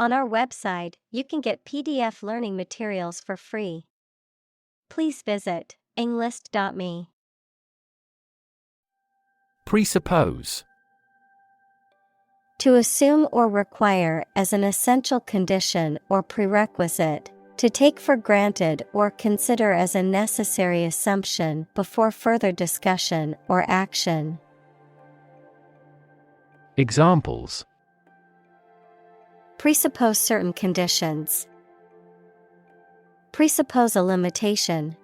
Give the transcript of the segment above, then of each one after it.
On our website, you can get PDF learning materials for free. Please visit englist.me. Presuppose. To assume or require as an essential condition or prerequisite, to take for granted or consider as a necessary assumption before further discussion or action. Examples: Presuppose certain conditions. Presuppose a limitation.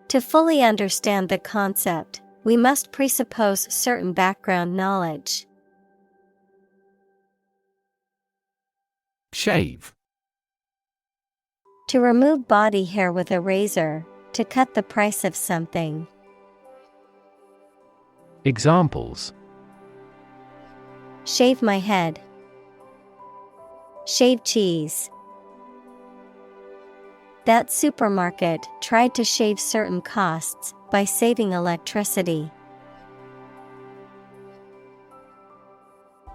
To fully understand the concept, we must presuppose certain background knowledge. Shave. To remove body hair with a razor, to cut the price of something. Examples: Shave my head. Shave cheese. That supermarket tried to shave certain costs by saving electricity.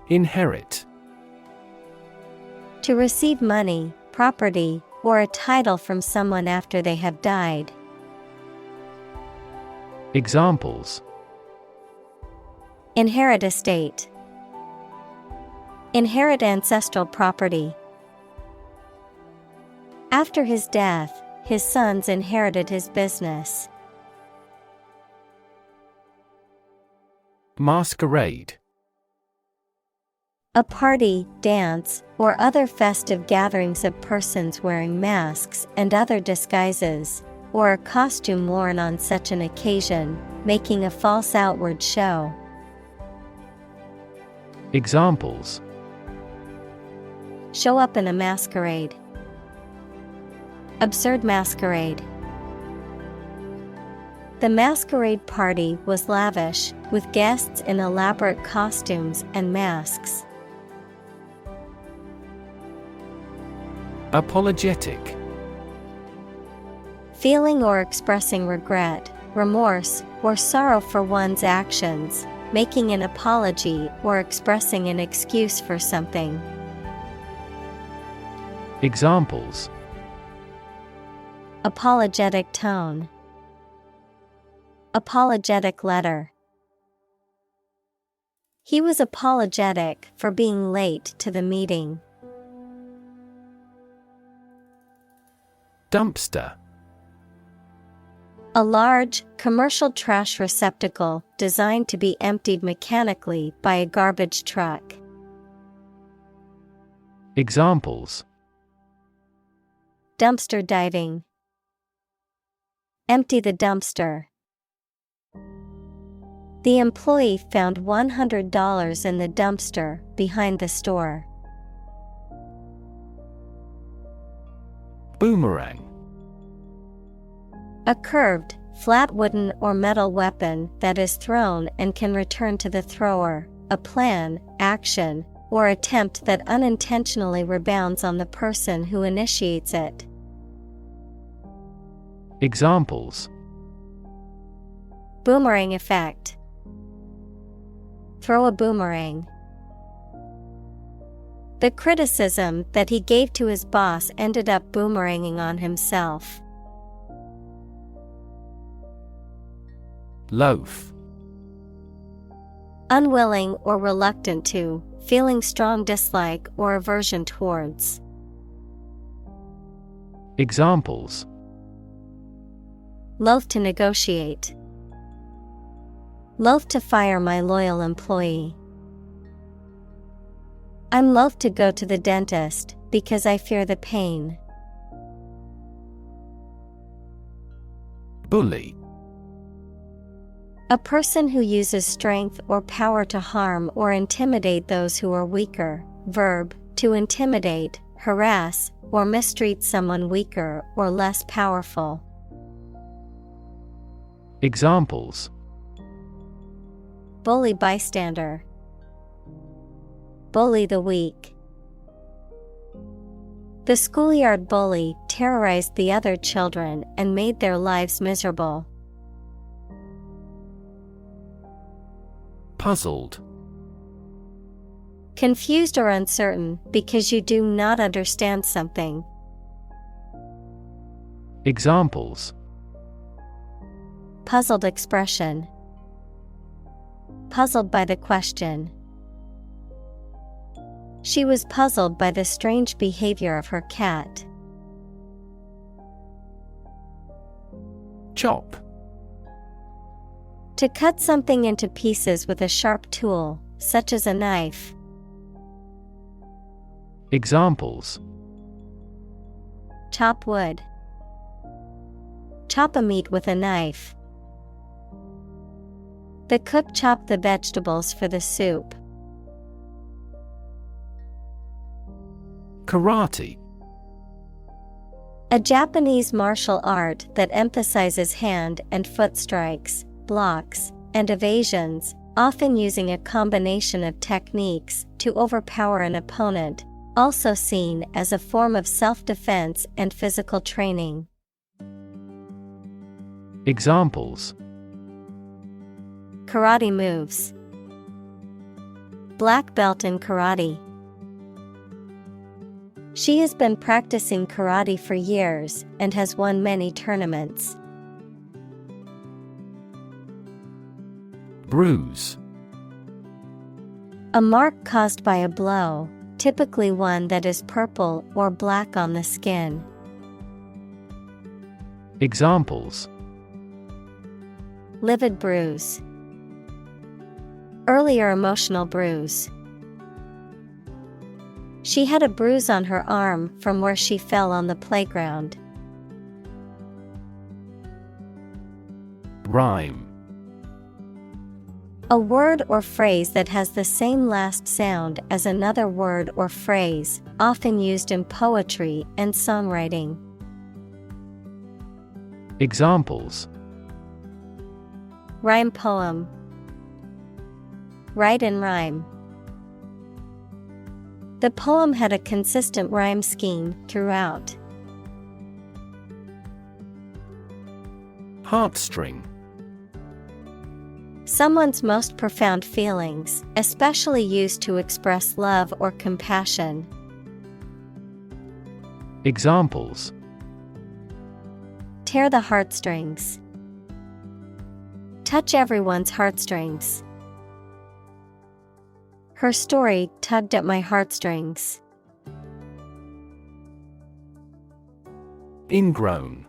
Inherit. To receive money, property, or a title from someone after they have died. Examples: Inherit estate. Inherit ancestral property. After his death, his sons inherited his business. Masquerade. A party, dance, or other festive gatherings of persons wearing masks and other disguises, or a costume worn on such an occasion, making a false outward show. Examples: Show up in a masquerade. Absurd masquerade. The masquerade party was lavish, with guests in elaborate costumes and masks. Apologetic. Feeling or expressing regret, remorse, or sorrow for one's actions, making an apology or expressing an excuse for something. Examples: Apologetic tone. Apologetic letter. He was apologetic for being late to the meeting. Dumpster. A large, commercial trash receptacle designed to be emptied mechanically by a garbage truck. Examples: Dumpster diving. Empty the dumpster. The employee found $100 in the dumpster behind the store. Boomerang. A curved, flat wooden or metal weapon that is thrown and can return to the thrower, a plan, action, or attempt that unintentionally rebounds on the person who initiates it. Examples: Boomerang effect. Throw a boomerang. The criticism that he gave to his boss ended up boomeranging on himself. Loaf. Unwilling or reluctant to, feeling strong dislike or aversion towards. Examples: Loath to negotiate. Loath to fire my loyal employee. I'm loath to go to the dentist because I fear the pain. Bully. A person who uses strength or power to harm or intimidate those who are weaker. Verb, to intimidate, harass, or mistreat someone weaker or less powerful. Examples: Bully bystander. Bully the weak. The schoolyard bully terrorized the other children and made their lives miserable. Puzzled. Confused or uncertain because you do not understand something. Examples: Puzzled expression. Puzzled by the question. She was puzzled by the strange behavior of her cat. Chop. To cut something into pieces with a sharp tool, such as a knife. Examples: Chop wood. Chop a meat with a knife. The cook chopped the vegetables for the soup. Karate. A Japanese martial art that emphasizes hand and foot strikes, blocks, and evasions, often using a combination of techniques to overpower an opponent, also seen as a form of self-defense and physical training. Examples: Karate moves. Black belt in karate. She has been practicing karate for years and has won many tournaments. Bruise. A mark caused by a blow, typically one that is purple or black on the skin. Examples: Livid bruise. Earlier emotional bruise. She had a bruise on her arm from where she fell on the playground. Rhyme. A word or phrase that has the same last sound as another word or phrase, often used in poetry and songwriting. Examples: Rhyme poem. Write and rhyme. The poem had a consistent rhyme scheme throughout. Heartstring. Someone's most profound feelings, especially used to express love or compassion. Examples: Tear the heartstrings. Touch everyone's heartstrings. Her story tugged at my heartstrings. Ingrown.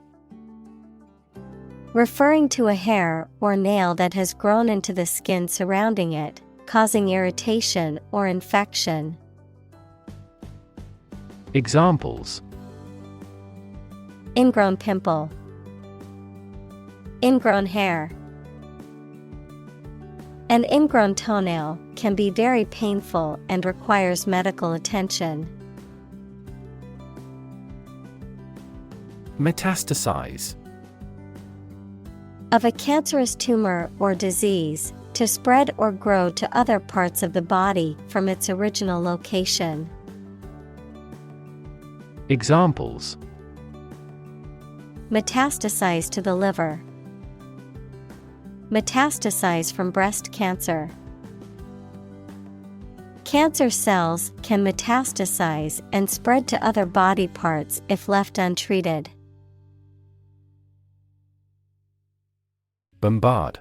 Referring to a hair or nail that has grown into the skin surrounding it, causing irritation or infection. Examples: Ingrown pimple. Ingrown hair. An ingrown toenail can be very painful and requires medical attention. Metastasize. Of a cancerous tumor or disease, to spread or grow to other parts of the body from its original location. Examples: Metastasize to the liver. Metastasize from breast cancer. Cancer cells can metastasize and spread to other body parts if left untreated. Bombard.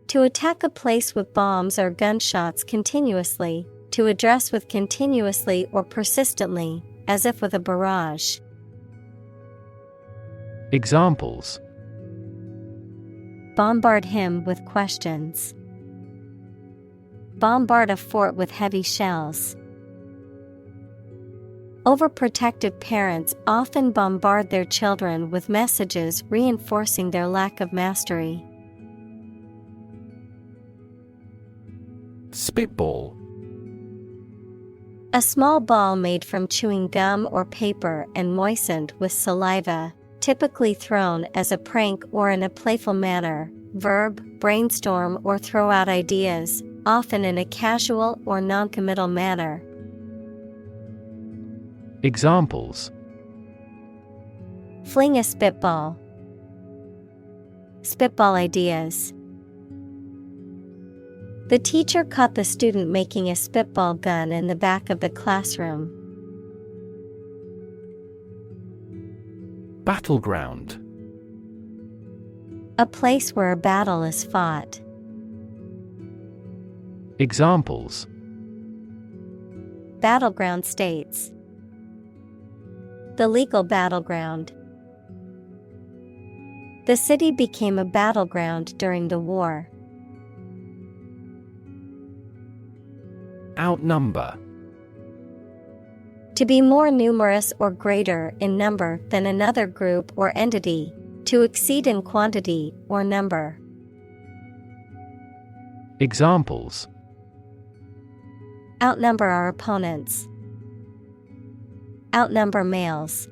To attack a place with bombs or gunshots continuously, to address with continuously or persistently, as if with a barrage. Examples: Bombard him with questions. Bombard a fort with heavy shells. Overprotective parents often bombard their children with messages reinforcing their lack of mastery. Spitball. A small ball made from chewing gum or paper and moistened with saliva, typically thrown as a prank or in a playful manner. Verb, brainstorm or throw out ideas, often in a casual or noncommittal manner. Examples: Fling a spitball. Spitball ideas. The teacher caught the student making a spitball gun in the back of the classroom. Battleground. A place where a battle is fought. Examples: Battleground states. The legal battleground. The city became a battleground during the war. Outnumber. To be more numerous or greater in number than another group or entity, to exceed in quantity or number. Examples: Outnumber our opponents. Outnumber males.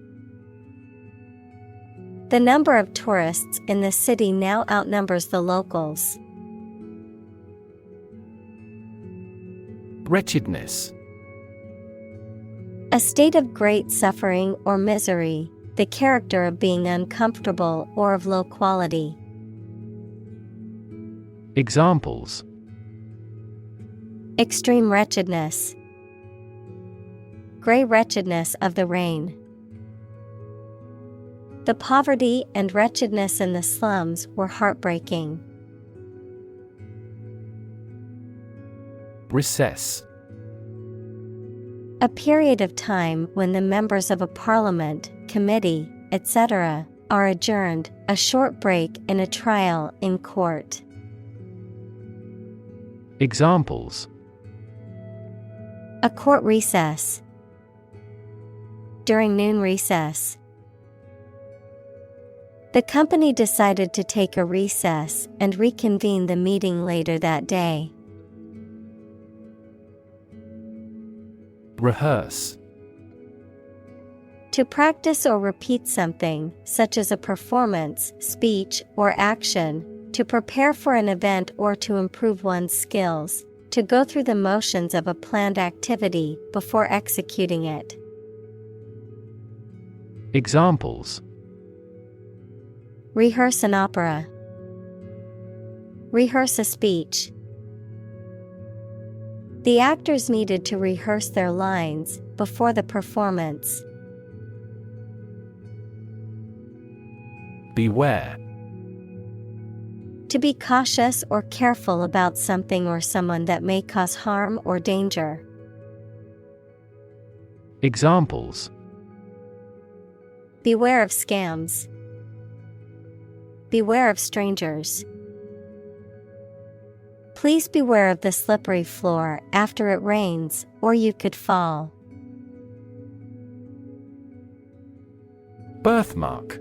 The number of tourists in the city now outnumbers the locals. Wretchedness. A state of great suffering or misery, the character of being uncomfortable or of low quality. Examples: Extreme wretchedness. Gray wretchedness of the rain. The poverty and wretchedness in the slums were heartbreaking. Recess. A period of time when the members of a parliament, committee, etc., are adjourned, a short break in a trial in court. Examples: A court recess. During noon recess. The company decided to take a recess and reconvene the meeting later that day. Rehearse. To practice or repeat something, such as a performance, speech, or action, to prepare for an event or to improve one's skills, to go through the motions of a planned activity before executing it. Examples: Rehearse an opera. Rehearse a speech. The actors needed to rehearse their lines before the performance. Beware. To be cautious or careful about something or someone that may cause harm or danger. Examples: Beware of scams. Beware of strangers. Please beware of the slippery floor after it rains, or you could fall. Birthmark.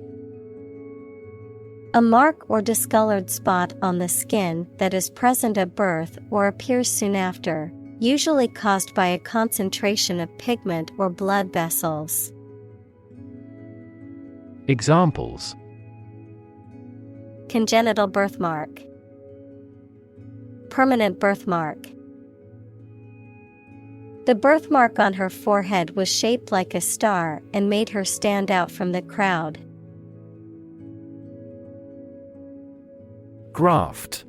A mark or discolored spot on the skin that is present at birth or appears soon after, usually caused by a concentration of pigment or blood vessels. Examples: Congenital birthmark. Permanent birthmark. The birthmark on her forehead was shaped like a star and made her stand out from the crowd. Graft.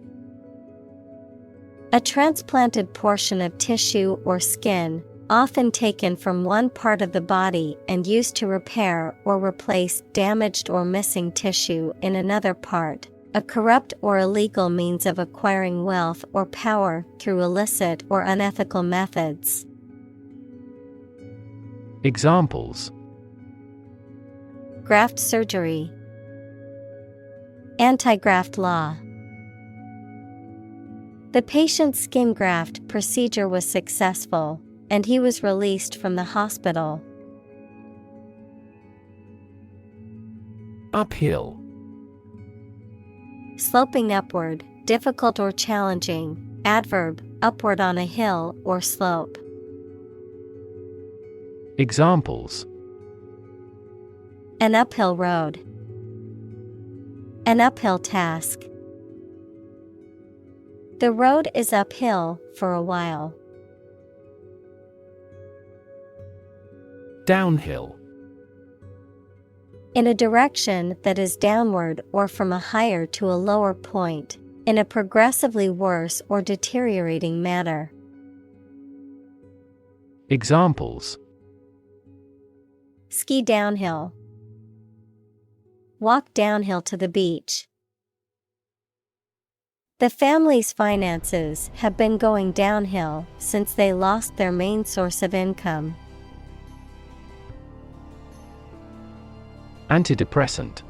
A transplanted portion of tissue or skin, often taken from one part of the body and used to repair or replace damaged or missing tissue in another part. A corrupt or illegal means of acquiring wealth or power through illicit or unethical methods. Examples: Graft surgery. Anti-graft law. The patient's skin graft procedure was successful, and he was released from the hospital. Uphill. Sloping upward, difficult or challenging. Adverb, upward on a hill or slope. Examples: An uphill road. An uphill task. The road is uphill for a while. Downhill. In a direction that is downward or from a higher to a lower point, in a progressively worse or deteriorating manner. Examples: ski downhill, walk downhill to the beach. The family's finances have been going downhill since they lost their main source of income. Antidepressant.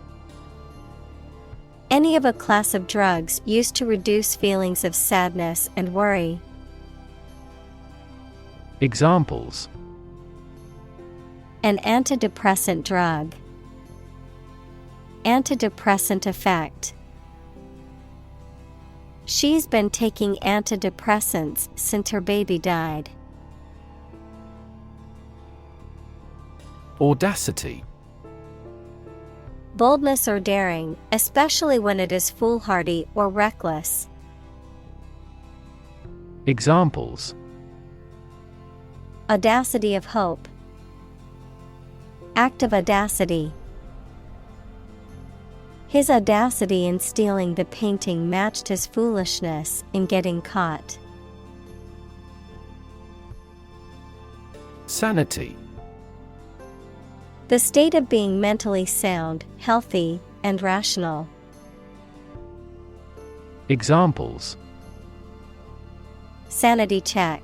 Any of a class of drugs used to reduce feelings of sadness and worry. Examples: an antidepressant drug, antidepressant effect. She's been taking antidepressants since her baby died. Audacity. Boldness or daring, especially when it is foolhardy or reckless. Examples: audacity of hope, act of audacity. His audacity in stealing the painting matched his foolishness in getting caught. Sanity. The state of being mentally sound, healthy, and rational. Examples: sanity check,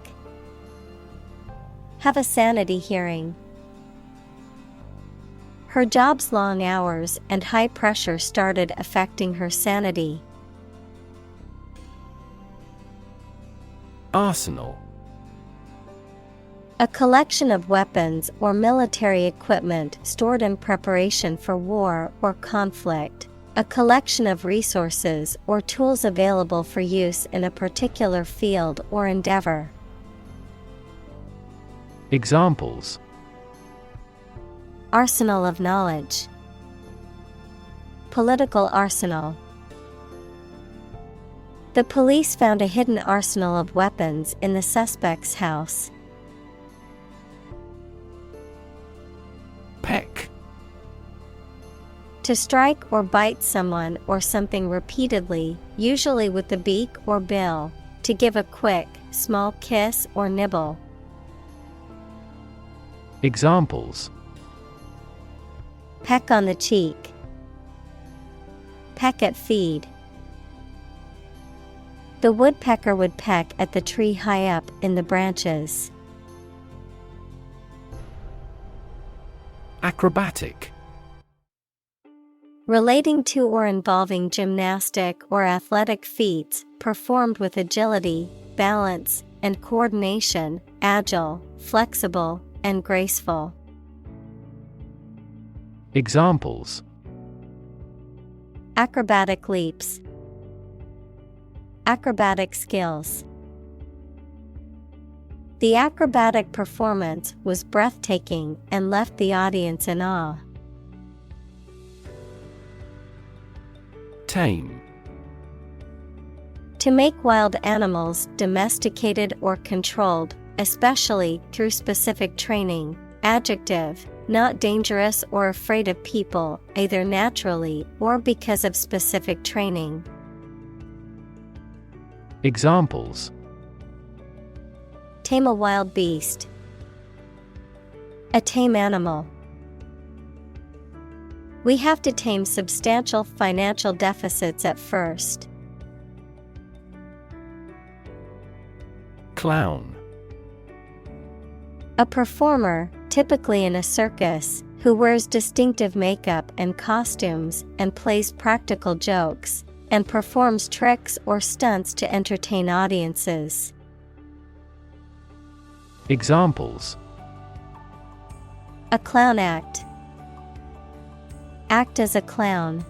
have a sanity hearing. Her job's long hours and high pressure started affecting her sanity. Arsenal. A collection of weapons or military equipment stored in preparation for war or conflict. A collection of resources or tools available for use in a particular field or endeavor. Examples: arsenal of knowledge, political arsenal. The police found a hidden arsenal of weapons in the suspect's house. Peck. To strike or bite someone or something repeatedly, usually with the beak or bill. To give a quick, small kiss or nibble. Examples: peck on the cheek, peck at feed. The woodpecker would peck at the tree high up in the branches. Acrobatic. Relating to or involving gymnastic or athletic feats performed with agility, balance, and coordination, agile, flexible, and graceful. Examples: acrobatic leaps, acrobatic skills. The acrobatic performance was breathtaking and left the audience in awe. Tame. To make wild animals domesticated or controlled, especially through specific training. Adjective, not dangerous or afraid of people, either naturally or because of specific training. Examples: tame a wild beast, a tame animal. We have to tame substantial financial deficits at first. Clown. A performer, typically in a circus, who wears distinctive makeup and costumes and plays practical jokes, and performs tricks or stunts to entertain audiences. Examples: a clown act, act as a clown.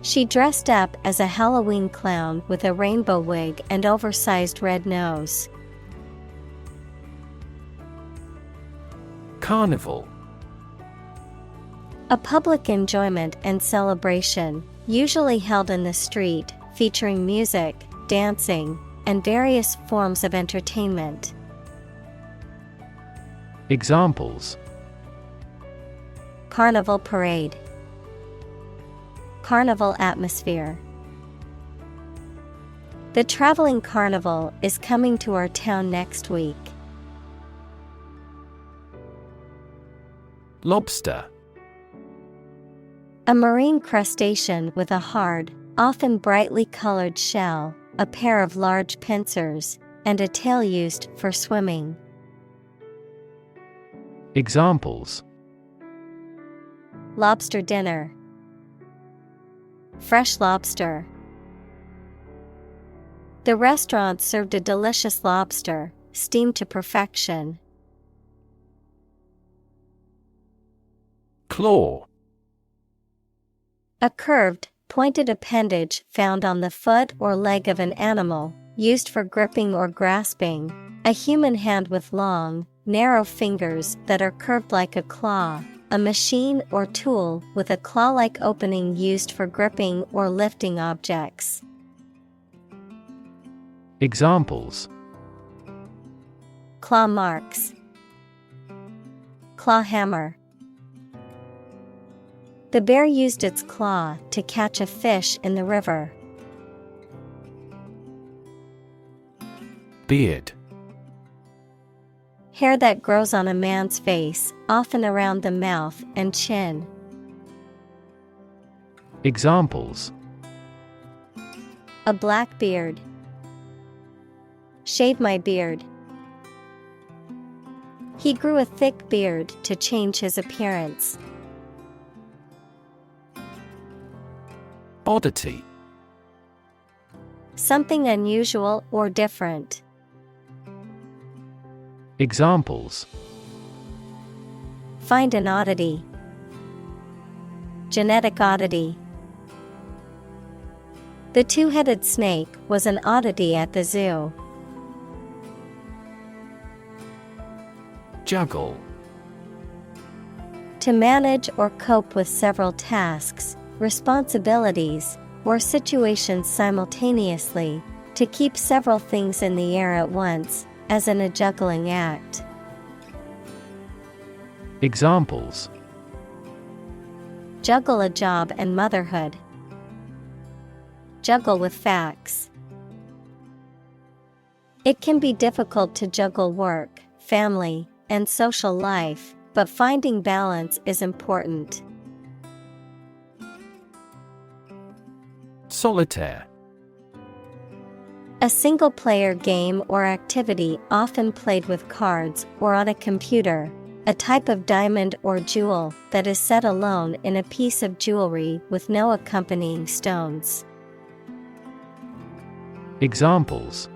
She dressed up as a Halloween clown with a rainbow wig and oversized red nose. Carnival. A public enjoyment and celebration, usually held in the street, featuring music, dancing, and various forms of entertainment. Examples: carnival parade, carnival atmosphere. The traveling carnival is coming to our town next week. Lobster. A marine crustacean with a hard, often brightly colored shell, a pair of large pincers, and a tail used for swimming. Examples: Lobster dinner. Fresh lobster. The restaurant served a delicious lobster, steamed to perfection. Claw. A curved, pointed appendage found on the foot or leg of an animal, used for gripping or grasping. A human hand with long, narrow fingers that are curved like a claw. A machine or tool with a claw-like opening used for gripping or lifting objects. Examples: Claw marks. Claw hammer. The bear used its claw to catch a fish in the river. Beard. Hair that grows on a man's face, often around the mouth and chin. Examples: A black beard. Shave my beard. He grew a thick beard to change his appearance. Oddity. Something unusual or different. Examples: Find an oddity. Genetic oddity. The two-headed snake was an oddity at the zoo. Juggle. To manage or cope with several tasks, responsibilities, or situations simultaneously, to keep several things in the air at once, as in a juggling act. Examples: Juggle a job and motherhood. Juggle with facts. It can be difficult to juggle work, family, and social life, but finding balance is important. Solitaire. A single-player game or activity often played with cards or on a computer, a type of diamond or jewel that is set alone in a piece of jewelry with no accompanying stones. Examples: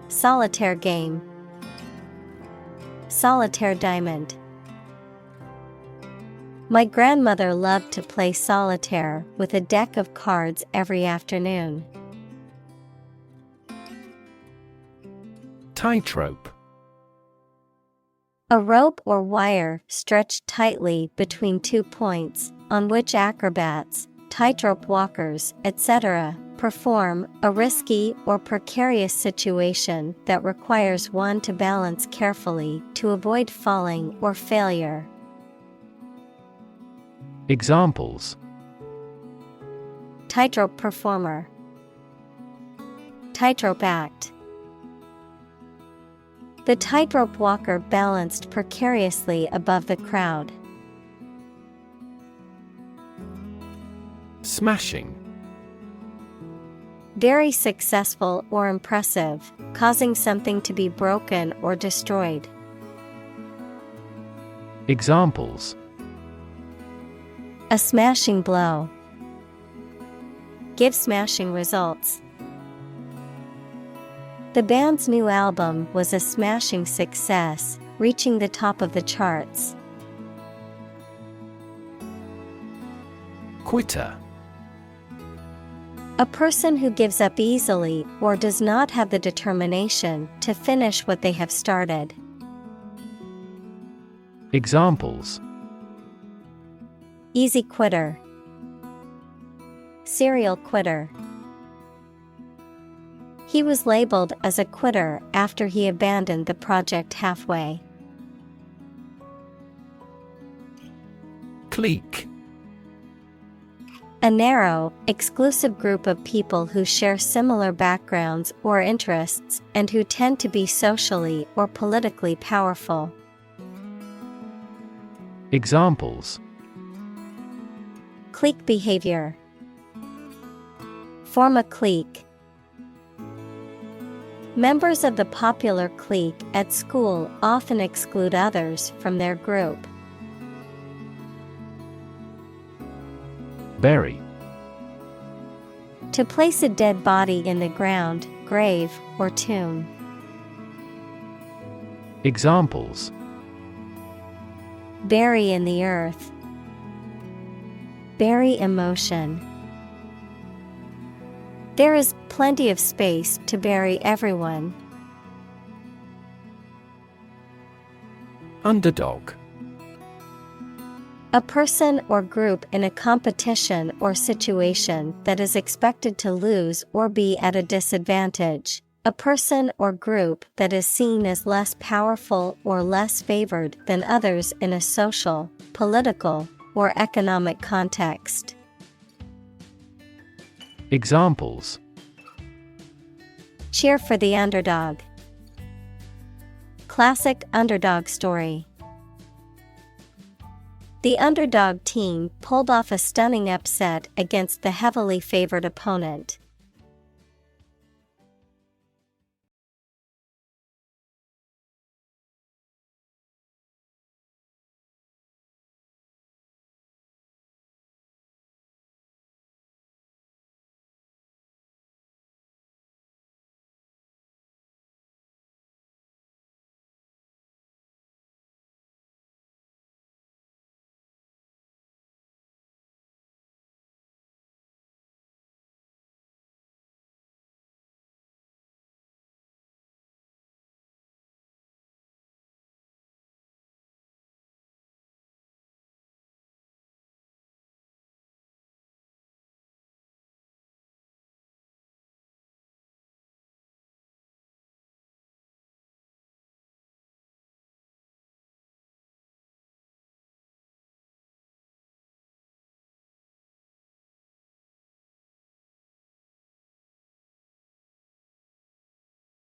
Solitaire game. Solitaire diamond. My grandmother loved to play solitaire with a deck of cards every afternoon. Tightrope. A rope or wire stretched tightly between 2 points, on which acrobats, tightrope walkers, etc., perform a risky or precarious situation that requires one to balance carefully to avoid falling or failure. Examples: Tightrope performer. Tightrope act. The tightrope walker balanced precariously above the crowd. Smashing. Very successful or impressive, causing something to be broken or destroyed. Examples: A smashing blow. Give smashing results. The band's new album was a smashing success, reaching the top of the charts. Quitter. A person who gives up easily or does not have the determination to finish what they have started. Examples: Easy quitter. Serial quitter. He was labeled as a quitter after he abandoned the project halfway. Clique. A narrow, exclusive group of people who share similar backgrounds or interests and who tend to be socially or politically powerful. Examples: Clique behavior. Form a clique. Members of the popular clique at school often exclude others from their group. Bury. To place a dead body in the ground, grave, or tomb. Examples: Bury in the earth. Bury emotion. There is plenty of space to bury everyone. Underdog. A person or group in a competition or situation that is expected to lose or be at a disadvantage. A person or group that is seen as less powerful or less favored than others in a social, political, or economic context. Examples: Cheer for the underdog. Classic underdog story. The underdog team pulled off a stunning upset against the heavily favored opponent.